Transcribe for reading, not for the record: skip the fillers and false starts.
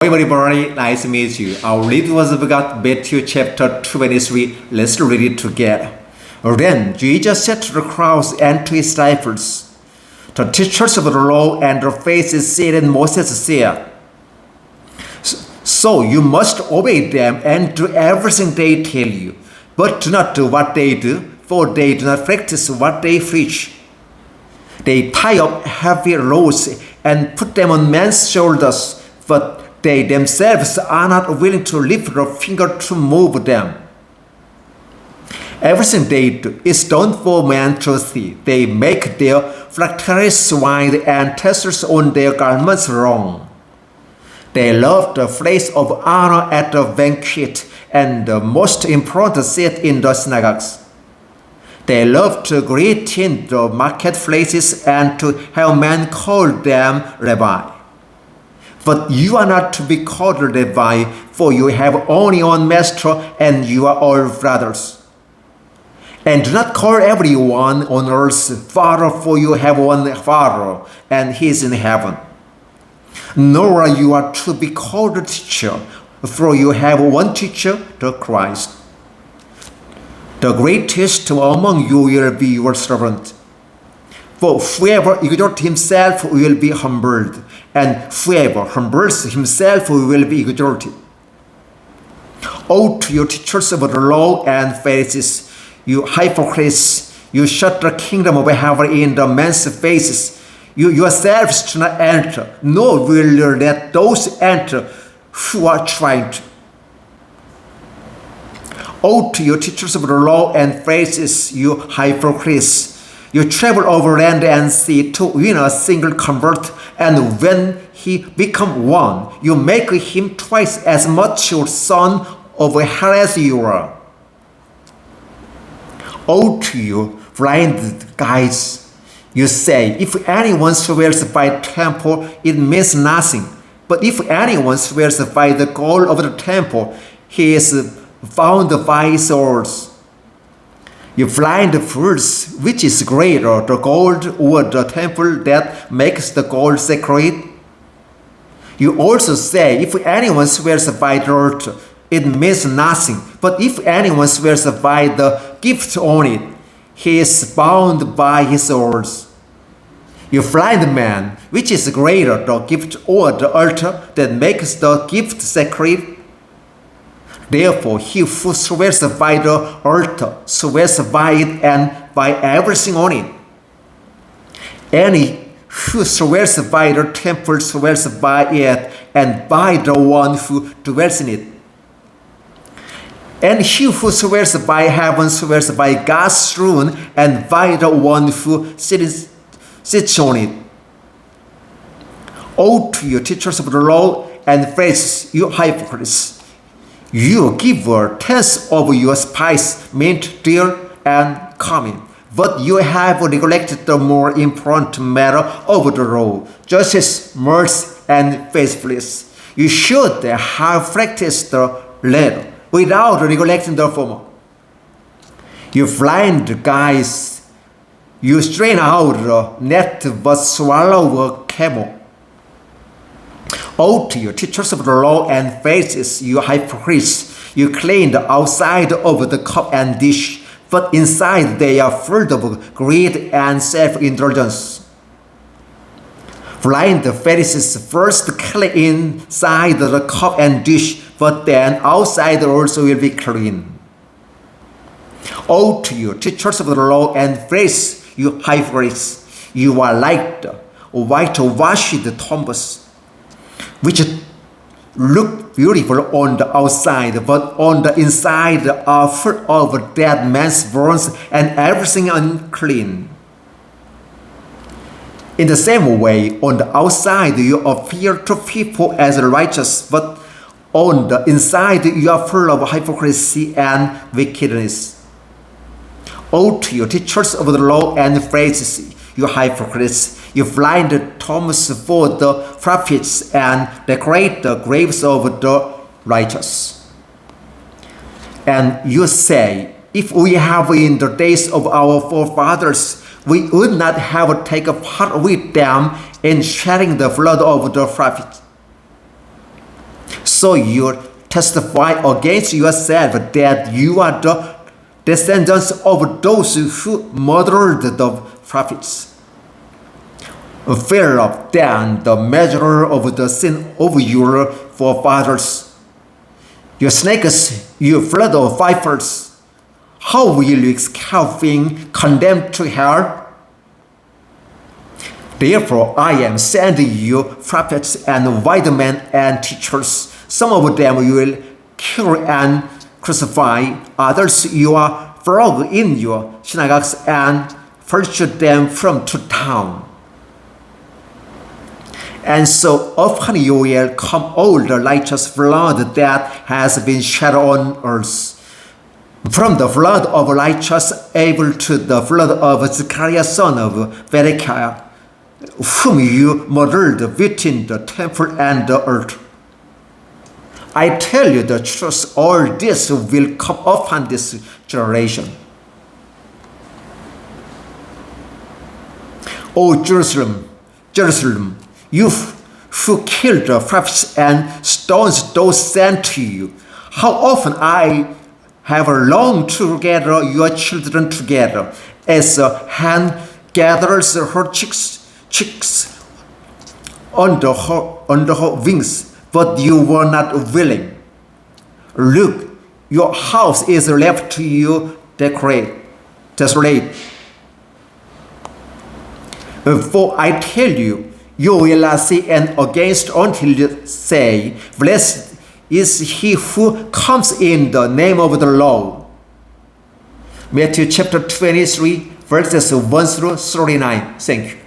Everybody, nice to meet you. Our reading was about Matthew chapter 23. Let's read it together. Then Jesus said to the crowds and to his disciples, "The teachers of the law and the Pharisees said, and Moses said, so you must obey them and do everything they tell you. But do not do what they do, for they do not practice what they preach. They tie up heavy loads and put them on men's shoulders, but they themselves are not willing to lift a finger to move them. Everything they do is done for men to see. They make their phylacteries wide and tassels on their garments long. They love the place of honor at the banquet and the most important seat in the synagogues. They love to greet in the marketplaces and to have men call them Rabbi. But you are not to be called Rabbi, for you have only one master, and you are all brothers. And do not call everyone on earth Father, for you have one Father, and he is in heaven. Nor are you to be called teacher, for you have one teacher, the Christ. The greatest among you will be your servant. For whoever exalts himself will be humbled, and whoever humbles himself will be exalted. Woe to you, teachers of the law and Pharisees, you hypocrites! You shut the kingdom of heaven in the men's faces. You yourselves do not enter, nor will you let those enter who are trying to. Woe to you, teachers of the law and Pharisees, you hypocrites! You travel over land and sea to win a single convert, and when he becomes one, you make him twice as much your son of hell as you are. Woe to you, blind guides! You say, if anyone swears by the temple, it means nothing. But if anyone swears by the gold of the temple, he is bound by his oaths. You blind fools, which is greater, the gold or the temple that makes the gold sacred? You also say, if anyone swears by the altar, it means nothing. But if anyone swears by the gift on it, he is bound by his oaths. You blind man, which is greater, the gift or the altar that makes the gift sacred? Therefore, he who swears by the altar swears by it and by everything on it. And he who swears by the temple swears by it and by the one who dwells in it. And he who swears by heaven swears by God's throne and by the one who sits on it. Woe to you, teachers of the law and Pharisees, you hypocrites! You give a tenth of your spice, mint, dill, and cumin, but you have neglected the more important matter of the law, justice, mercy, and faithfulness. You should have practiced the latter without neglecting the former. You blind guys! You strain out the net but swallow a camel. Woe to you, teachers of the law and Pharisees, you hypocrites! You clean the outside of the cup and dish, but inside they are full of greed and self-indulgence. Blind Pharisees, first clean inside the cup and dish, but then outside also will be clean. Woe to you, teachers of the law and Pharisees, you hypocrites! You are like the whitewashed tombs, which look beautiful on the outside, but on the inside are full of dead men's bones and everything unclean. In the same way, on the outside you appear to people as righteous, but on the inside you are full of hypocrisy and wickedness. Woe to you, teachers of the law and Pharisees, you hypocrites! You blind tombs for the prophets and decorate the graves of the righteous. And you say, if we have in the days of our forefathers, we would not have taken part with them in shedding the blood of the prophets. So you testify against yourself that you are the descendants of those who murdered the prophets. Fill up then the measure of the sin of your forefathers. You snakes, you flood of vipers, how will you escape being condemned to hell? Therefore I am sending you prophets and wise men and teachers. Some of them you will kill and crucify, others you are flog in your synagogues and pursue them from to town. And so often you will come all the righteous blood that has been shed on earth, from the blood of righteous Abel to the blood of Zechariah son of Berechiah, whom you murdered between the temple and the earth. I tell you the truth, all this will come upon this generation. O Jerusalem, Jerusalem, you who killed the prophets and stones those sent to you, how often I have longed to gather your children together, as a hen gathers her chicks under her wings, but you were not willing. Look, your house is left to you desolate. For I tell you, you will not see an against until you say, blessed is he who comes in the name of the Lord. Matthew chapter 23, verses 1 through 39. Thank you.